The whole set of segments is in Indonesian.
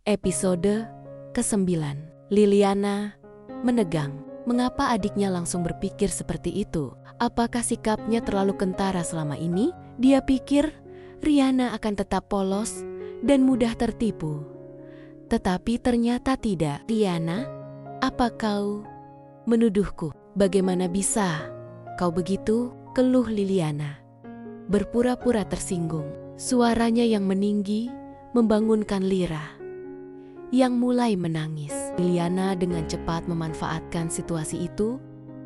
Episode ke-9. Liliana menegang. Mengapa adiknya langsung berpikir seperti itu? Apakah sikapnya terlalu kentara selama ini? Dia pikir Riana akan tetap polos dan mudah tertipu. Tetapi ternyata tidak. Riana, apa kau menuduhku? Bagaimana bisa kau begitu? Keluh Liliana. Berpura-pura tersinggung. Suaranya yang meninggi membangunkan Lira yang mulai menangis. Liliana dengan cepat memanfaatkan situasi itu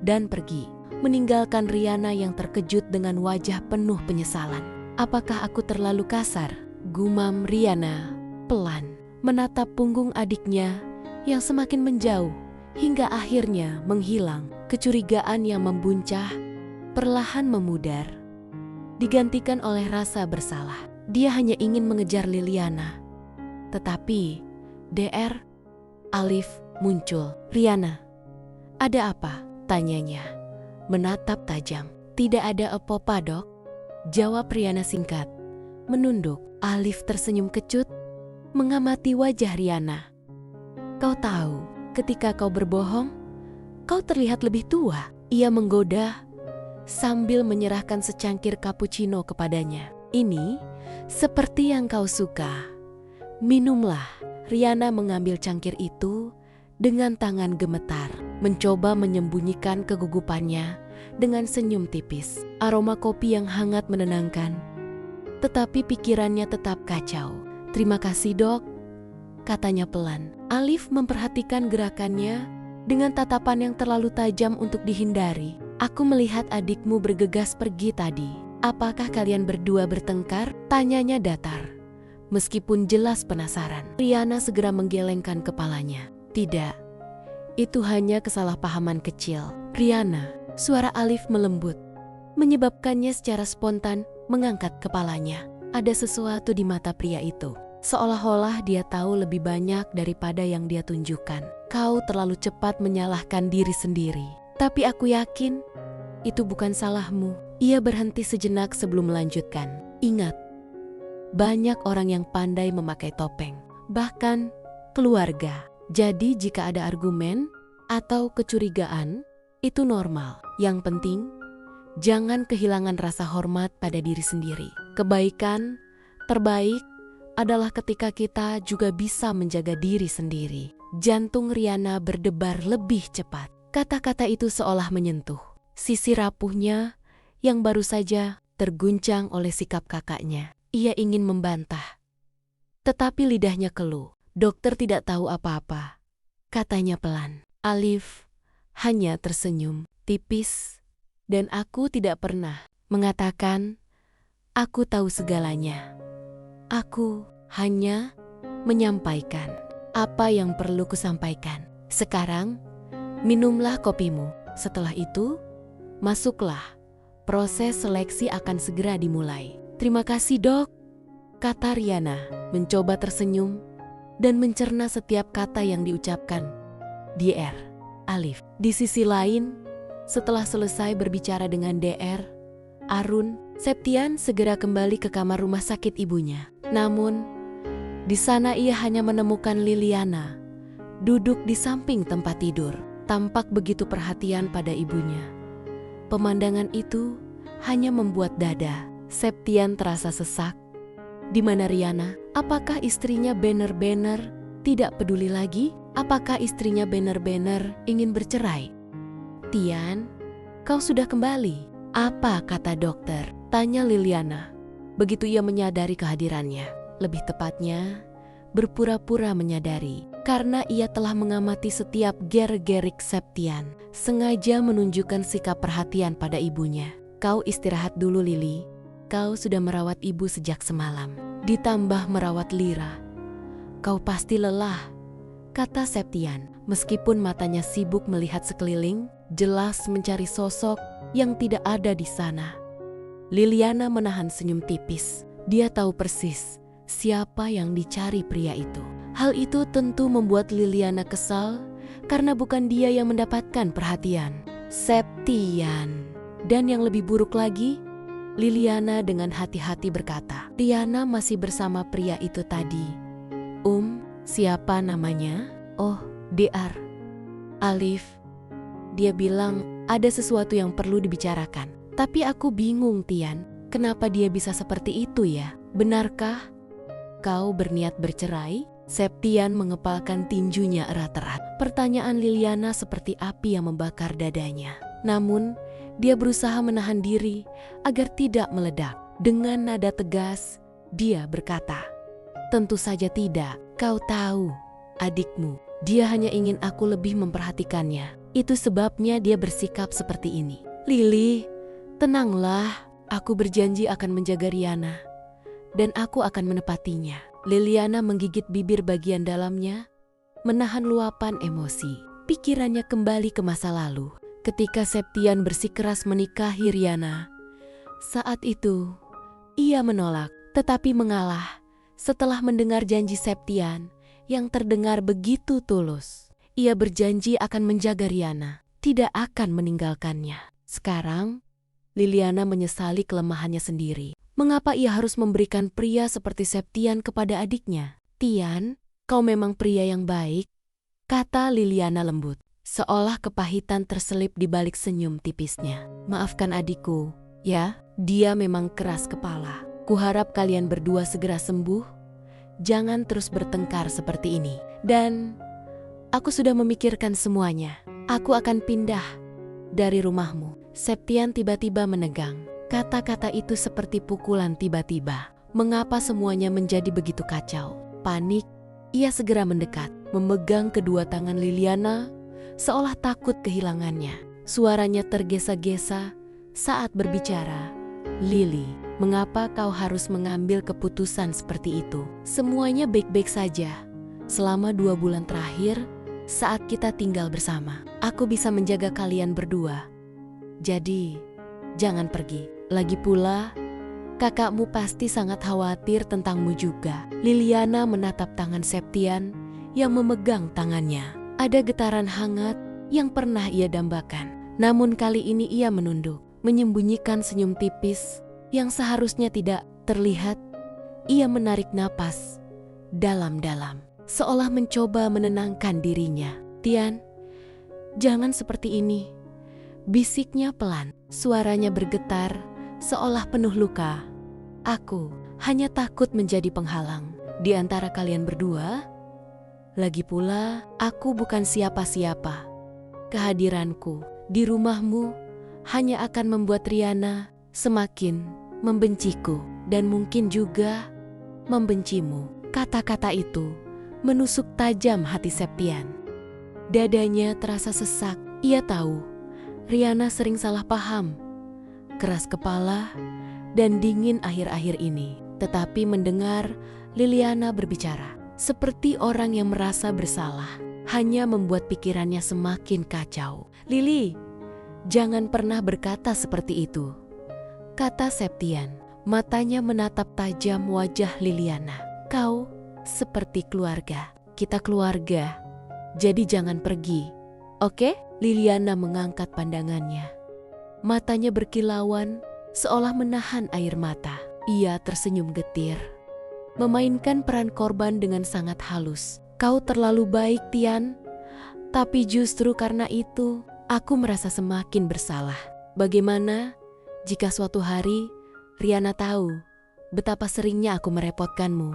dan pergi, meninggalkan Riana yang terkejut dengan wajah penuh penyesalan. Apakah aku terlalu kasar? Gumam Riana pelan, menatap punggung adiknya yang semakin menjauh hingga akhirnya menghilang. Kecurigaan yang membuncah perlahan memudar, digantikan oleh rasa bersalah. Dia hanya ingin mengejar Liliana, tetapi Dr. Alif muncul. Riana, ada apa? Tanyanya, menatap tajam. Tidak ada apa-apa, Dok. Jawab Riana singkat, menunduk. Alif tersenyum kecut, mengamati wajah Riana. Kau tahu, ketika kau berbohong, kau terlihat lebih tua. Ia menggoda sambil menyerahkan secangkir cappuccino kepadanya. Ini seperti yang kau suka. Minumlah. Riana mengambil cangkir itu dengan tangan gemetar, mencoba menyembunyikan kegugupannya dengan senyum tipis. Aroma kopi yang hangat menenangkan, tetapi pikirannya tetap kacau. Terima kasih, Dok, katanya pelan. Alif memperhatikan gerakannya dengan tatapan yang terlalu tajam untuk dihindari. Aku melihat adikmu bergegas pergi tadi. Apakah kalian berdua bertengkar? Tanyanya datar. Meskipun jelas penasaran, Riana segera menggelengkan kepalanya. Tidak, itu hanya kesalahpahaman kecil. Riana, suara Alif melembut, menyebabkannya secara spontan mengangkat kepalanya. Ada sesuatu di mata pria itu, seolah-olah dia tahu lebih banyak daripada yang dia tunjukkan. Kau terlalu cepat menyalahkan diri sendiri. Tapi aku yakin, itu bukan salahmu. Ia berhenti sejenak sebelum melanjutkan. Ingat, banyak orang yang pandai memakai topeng, bahkan keluarga. Jadi jika ada argumen atau kecurigaan, itu normal. Yang penting, jangan kehilangan rasa hormat pada diri sendiri. Kebaikan terbaik adalah ketika kita juga bisa menjaga diri sendiri. Jantung Riana berdebar lebih cepat. Kata-kata itu seolah menyentuh sisi rapuhnya yang baru saja terguncang oleh sikap kakaknya. Ia ingin membantah, tetapi lidahnya keluh. Dokter tidak tahu apa-apa, katanya pelan. Alif hanya tersenyum tipis, dan aku tidak pernah mengatakan aku tahu segalanya. Aku hanya menyampaikan apa yang perlu kusampaikan. Sekarang, minumlah kopimu. Setelah itu, masuklah. Proses seleksi akan segera dimulai. Terima kasih, Dok, kata Riana, mencoba tersenyum dan mencerna setiap kata yang diucapkan Dr. Alif. Di sisi lain, setelah selesai berbicara dengan Dr. Arun, Septian segera kembali ke kamar rumah sakit ibunya. Namun, di sana ia hanya menemukan Liliana duduk di samping tempat tidur, tampak begitu perhatian pada ibunya. Pemandangan itu hanya membuat dada Septian terasa sesak. Di mana Riana? Apakah istrinya benar-benar tidak peduli lagi? Apakah istrinya benar-benar ingin bercerai? Tian, kau sudah kembali. Apa kata dokter? Tanya Liliana. Begitu ia menyadari kehadirannya. Lebih tepatnya, berpura-pura menyadari. Karena ia telah mengamati setiap ger-gerik Septian. Sengaja menunjukkan sikap perhatian pada ibunya. Kau istirahat dulu, Lili. Kau sudah merawat ibu sejak semalam, ditambah merawat Lira. Kau pasti lelah, kata Septian. Meskipun matanya sibuk melihat sekeliling, jelas mencari sosok yang tidak ada di sana. Liliana menahan senyum tipis. Dia tahu persis siapa yang dicari pria itu. Hal itu tentu membuat Liliana kesal karena bukan dia yang mendapatkan perhatian. Septian. Dan yang lebih buruk lagi, Liliana dengan hati-hati berkata, Riana masih bersama pria itu tadi. Siapa namanya? Oh, DR. Alif. Dia bilang ada sesuatu yang perlu dibicarakan. Tapi aku bingung, Tian. Kenapa dia bisa seperti itu ya? Benarkah kau berniat bercerai? Septian mengepalkan tinjunya erat-erat. Pertanyaan Liliana seperti api yang membakar dadanya. Namun, dia berusaha menahan diri agar tidak meledak. Dengan nada tegas, dia berkata, "Tentu saja tidak. Kau tahu, adikmu, dia hanya ingin aku lebih memperhatikannya. Itu sebabnya dia bersikap seperti ini." "Lili, tenanglah. Aku berjanji akan menjaga Riana. Dan aku akan menepatinya." Liliana menggigit bibir bagian dalamnya, menahan luapan emosi. Pikirannya kembali ke masa lalu, ketika Septian bersikeras menikahi Riana. Saat itu, ia menolak, tetapi mengalah setelah mendengar janji Septian yang terdengar begitu tulus. Ia berjanji akan menjaga Riana, tidak akan meninggalkannya. Sekarang, Liliana menyesali kelemahannya sendiri. Mengapa ia harus memberikan pria seperti Septian kepada adiknya? "Tian, kau memang pria yang baik," kata Liliana lembut, seolah kepahitan terselip di balik senyum tipisnya. "Maafkan adikku, ya, dia memang keras kepala. Kuharap kalian berdua segera sembuh. Jangan terus bertengkar seperti ini. Dan aku sudah memikirkan semuanya. Aku akan pindah dari rumahmu." Septian tiba-tiba menegang. Kata-kata itu seperti pukulan tiba-tiba. Mengapa semuanya menjadi begitu kacau? Panik, ia segera mendekat, memegang kedua tangan Liliana, seolah takut kehilangannya. Suaranya tergesa-gesa saat berbicara. "Lili, mengapa kau harus mengambil keputusan seperti itu? Semuanya baik-baik saja. Selama 2 bulan terakhir, saat kita tinggal bersama, aku bisa menjaga kalian berdua. Jadi, jangan pergi. Lagi pula, kakakmu pasti sangat khawatir tentangmu juga." Liliana menatap tangan Septian yang memegang tangannya. Ada getaran hangat yang pernah ia dambakan. Namun kali ini ia menunduk, menyembunyikan senyum tipis yang seharusnya tidak terlihat. Ia menarik napas dalam-dalam, seolah mencoba menenangkan dirinya. "Tian, jangan seperti ini," bisiknya pelan. Suaranya bergetar, seolah penuh luka. "Aku hanya takut menjadi penghalang di antara kalian berdua. Lagi pula, aku bukan siapa-siapa. Kehadiranku di rumahmu hanya akan membuat Riana semakin membenciku dan mungkin juga membencimu." Kata-kata itu menusuk tajam hati Septian. Dadanya terasa sesak. Ia tahu Riana sering salah paham, keras kepala, dan dingin akhir-akhir ini. Tetapi mendengar Liliana berbicara seperti orang yang merasa bersalah, hanya membuat pikirannya semakin kacau. "Lili, jangan pernah berkata seperti itu," kata Septian. Matanya menatap tajam wajah Liliana. "Kau seperti keluarga. Kita keluarga. Jadi jangan pergi, oke?" Liliana mengangkat pandangannya. Matanya berkilauan, seolah menahan air mata. Ia tersenyum getir, memainkan peran korban dengan sangat halus. "Kau terlalu baik, Tian. Tapi justru karena itu, aku merasa semakin bersalah. Bagaimana jika suatu hari Riana tahu betapa seringnya aku merepotkanmu?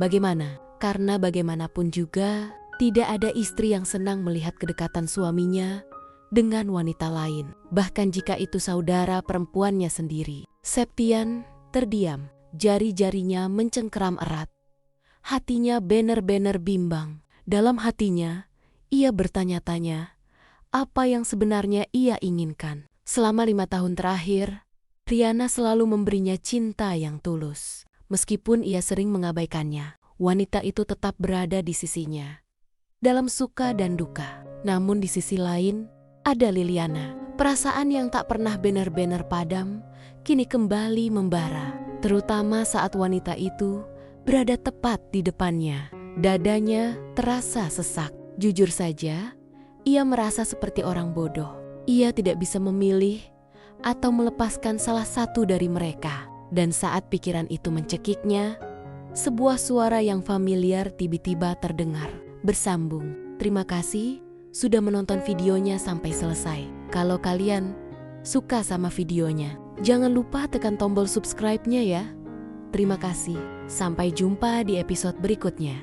Bagaimana? Karena bagaimanapun juga, tidak ada istri yang senang melihat kedekatan suaminya dengan wanita lain, bahkan jika itu saudara perempuannya sendiri." Septian terdiam, jari-jarinya mencengkeram erat. Hatinya benar-benar bimbang. Dalam hatinya, ia bertanya-tanya, apa yang sebenarnya ia inginkan? Selama 5 tahun terakhir, Riana selalu memberinya cinta yang tulus. Meskipun ia sering mengabaikannya, wanita itu tetap berada di sisinya dalam suka dan duka. Namun di sisi lain, ada Liliana. Perasaan yang tak pernah benar-benar padam, kini kembali membara. Terutama saat wanita itu berada tepat di depannya. Dadanya terasa sesak. Jujur saja, ia merasa seperti orang bodoh. Ia tidak bisa memilih atau melepaskan salah satu dari mereka. Dan saat pikiran itu mencekiknya, sebuah suara yang familiar tiba-tiba terdengar, bersambung. Terima kasih sudah menonton videonya sampai selesai. Kalau kalian suka sama videonya, jangan lupa tekan tombol subscribe-nya ya. Terima kasih. Sampai jumpa di episode berikutnya.